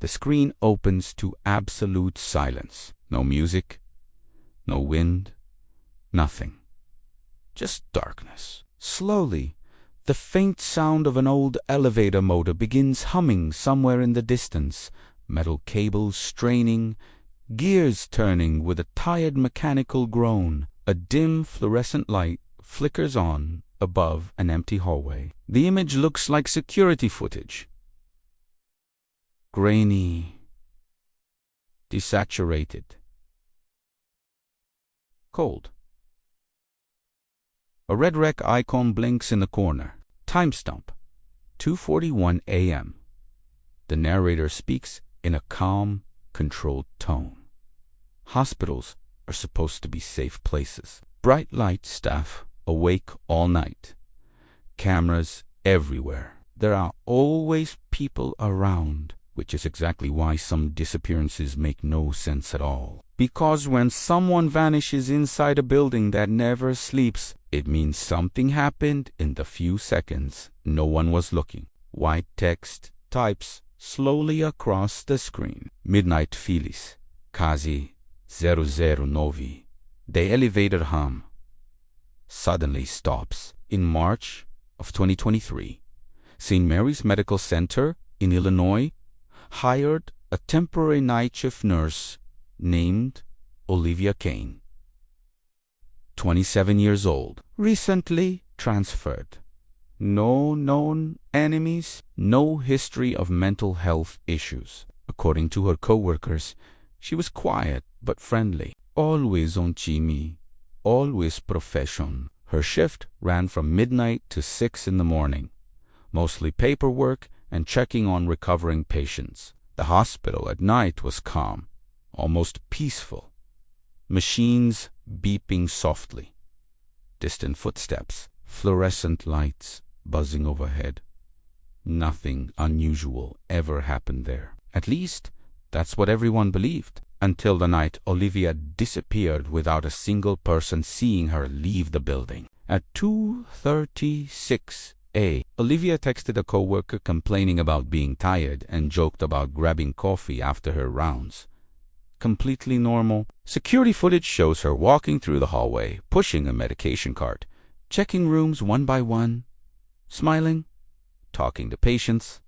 The screen opens to absolute silence. No music, no wind, nothing. Just darkness. Slowly, the faint sound of an old elevator motor begins humming somewhere in the distance, metal cables straining, gears turning with a tired mechanical groan. A dim fluorescent light flickers on above an empty hallway. The image looks like security footage. Grainy, desaturated, cold. A red rec icon blinks in the corner. Timestamp, 2:41 a.m. The narrator speaks in a calm, controlled tone. Hospitals are supposed to be safe places. Bright light staff awake all night. Cameras everywhere. There are always people around, which is exactly why some disappearances make no sense at all. Because when someone vanishes inside a building that never sleeps, it means something happened in the few seconds no one was looking. White text types slowly across the screen. Midnight Phyllis, Kazi 009. The elevator hum suddenly stops. In March of 2023, St. Mary's Medical Center in Illinois hired a temporary night shift nurse named Olivia Kane, 27 years old, recently transferred. No known enemies, no history of mental health issues. According to her co-workers, she was quiet but friendly, always on chimney, always profession. Her shift ran from midnight to 6 in the morning, mostly paperwork and checking on recovering patients. The hospital at night was calm, almost peaceful. Machines beeping softly. Distant footsteps, fluorescent lights buzzing overhead. Nothing unusual ever happened there. At least, that's what everyone believed. Until the night Olivia disappeared without a single person seeing her leave the building. At 2:36 a.m., Olivia texted a co-worker complaining about being tired and joked about grabbing coffee after her rounds. Completely normal. Security footage shows her walking through the hallway, pushing a medication cart, checking rooms one by one, smiling, talking to patients.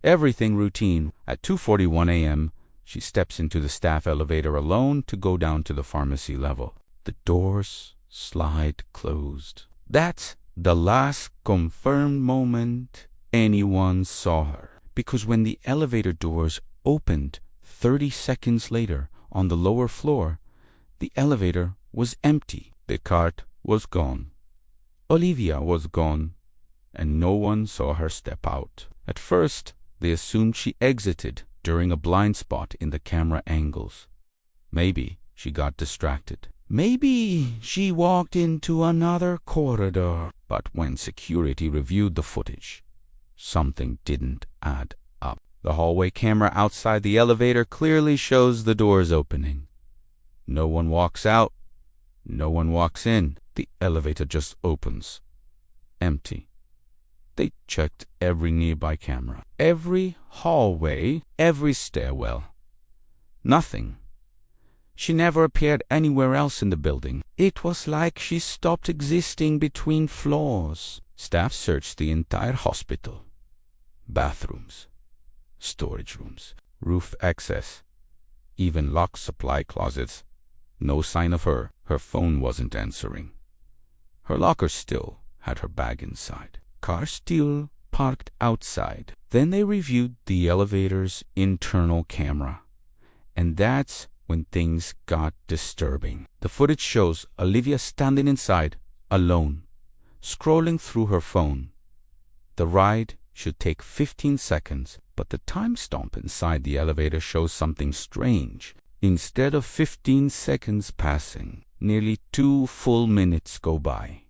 Everything routine. At 2:41 a.m., she steps into the staff elevator alone to go down to the pharmacy level. The doors slide closed. That's the last confirmed moment anyone saw her. Because when the elevator doors opened 30 seconds later on the lower floor, the elevator was empty. The cart was gone. Olivia was gone, and no one saw her step out. At first, they assumed she exited during a blind spot in the camera angles. Maybe she got distracted. Maybe she walked into another corridor. But when security reviewed the footage, something didn't add up. The hallway camera outside the elevator clearly shows the doors opening. No one walks out. No one walks in. The elevator just opens. Empty. They checked every nearby camera, every hallway, every stairwell. Nothing. She never appeared anywhere else in the building. It was like she stopped existing between floors. Staff searched the entire hospital. Bathrooms, storage rooms, roof access, even locked supply closets. No sign of her. Her phone wasn't answering. Her locker still had her bag inside. Car still parked outside. Then they reviewed the elevator's internal camera. And that's when things got disturbing. The footage shows Olivia standing inside, alone, scrolling through her phone. The ride should take 15 seconds, but the timestamp inside the elevator shows something strange. Instead of 15 seconds passing, nearly 2 full minutes go by.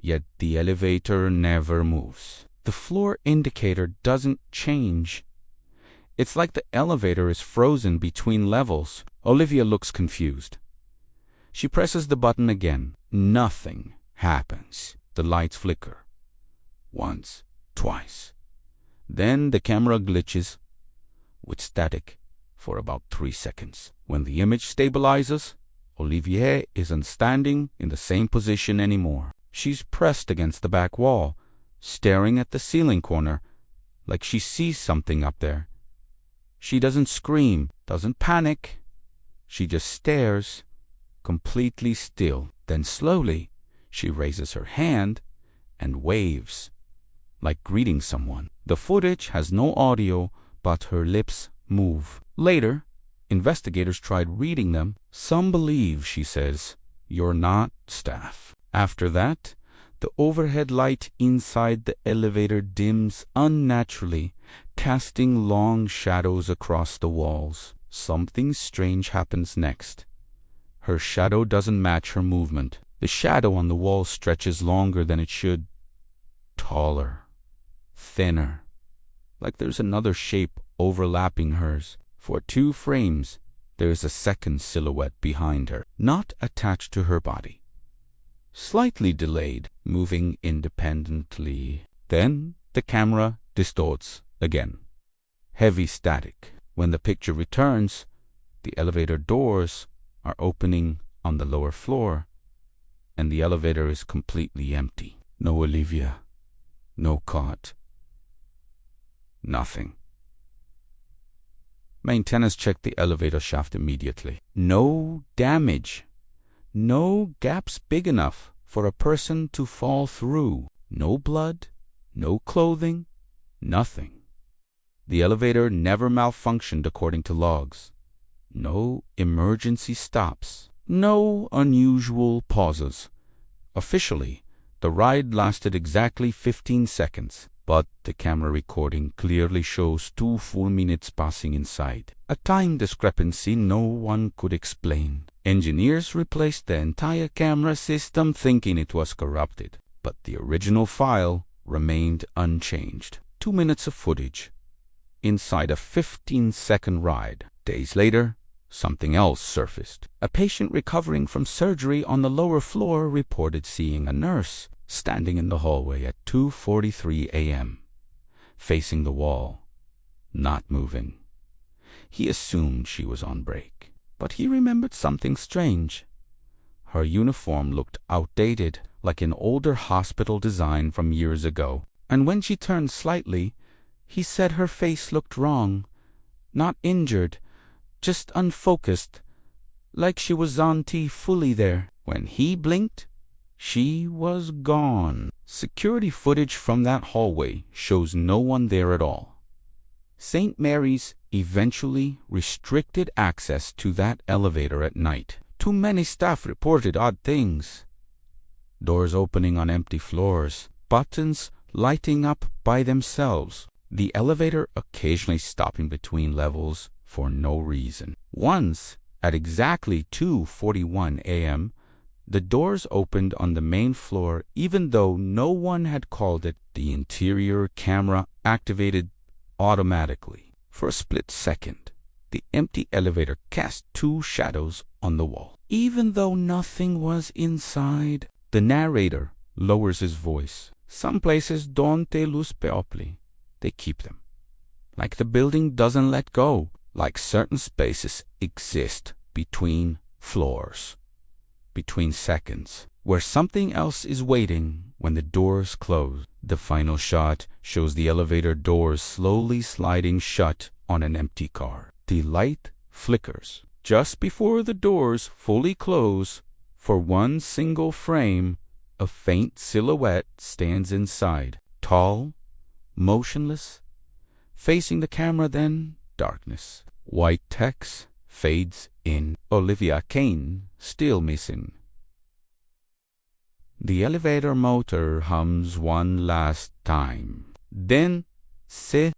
Yet the elevator never moves. The floor indicator doesn't change. It's like the elevator is frozen between levels. Olivia looks confused. She presses the button again. Nothing happens. The lights flicker. Once, twice. Then the camera glitches. with static for about 3 seconds. When the image stabilizes, Olivier isn't standing in the same position anymore. She's pressed against the back wall, staring at the ceiling corner, like she sees something up there. She doesn't scream, doesn't panic. She just stares, completely still. Then slowly, she raises her hand and waves, like greeting someone. The footage has no audio, but her lips move. Later, investigators tried reading them. Some believe she says, "You're not staff." After that, the overhead light inside the elevator dims unnaturally, casting long shadows across the walls. Something strange happens next. Her shadow doesn't match her movement. The shadow on the wall stretches longer than it should. Taller, thinner, like there's another shape overlapping hers. For 2 frames, there is a second silhouette behind her, not attached to her body. Slightly delayed, moving independently. Then the camera distorts again. Heavy static. When the picture returns, the elevator doors are opening on the lower floor, and the elevator is completely empty. No Olivia, no cot, nothing. Maintenance checked the elevator shaft immediately. No damage. No gaps big enough for a person to fall through. No blood, no clothing, nothing. The elevator never malfunctioned according to logs. No emergency stops. No unusual pauses. Officially, the ride lasted exactly 15 seconds, but the camera recording clearly shows 2 full minutes passing inside. A time discrepancy no one could explain. Engineers replaced the entire camera system thinking it was corrupted, but the original file remained unchanged. 2 minutes of footage inside a 15-second ride. Days later, something else surfaced. A patient recovering from surgery on the lower floor reported seeing a nurse standing in the hallway at 2:43 a.m., facing the wall, not moving. He assumed she was on break, but he remembered something strange. Her uniform looked outdated, like an older hospital design from years ago, and when she turned slightly, he said her face looked wrong, not injured, just unfocused, like she wasn't fully there. When he blinked, she was gone. Security footage from that hallway shows no one there at all. St. Mary's eventually restricted access to that elevator at night. Too many staff reported odd things. Doors opening on empty floors, buttons lighting up by themselves, the elevator occasionally stopping between levels for no reason. Once, at exactly 2:41 a.m., the doors opened on the main floor even though no one had called it. The interior camera activated automatically. For a split second, the empty elevator cast 2 shadows on the wall. Even though nothing was inside, the narrator lowers his voice. Some places don't lose people. They keep them. Like the building doesn't let go. Like certain spaces exist between floors, between seconds, where something else is waiting when the doors close. The final shot shows the elevator doors slowly sliding shut on an empty car. The light flickers. Just before the doors fully close, for one single frame, a faint silhouette stands inside. Tall, motionless, facing the camera, then darkness. White text fades in. Olivia Kane still missing. The elevator motor hums one last time. Then, se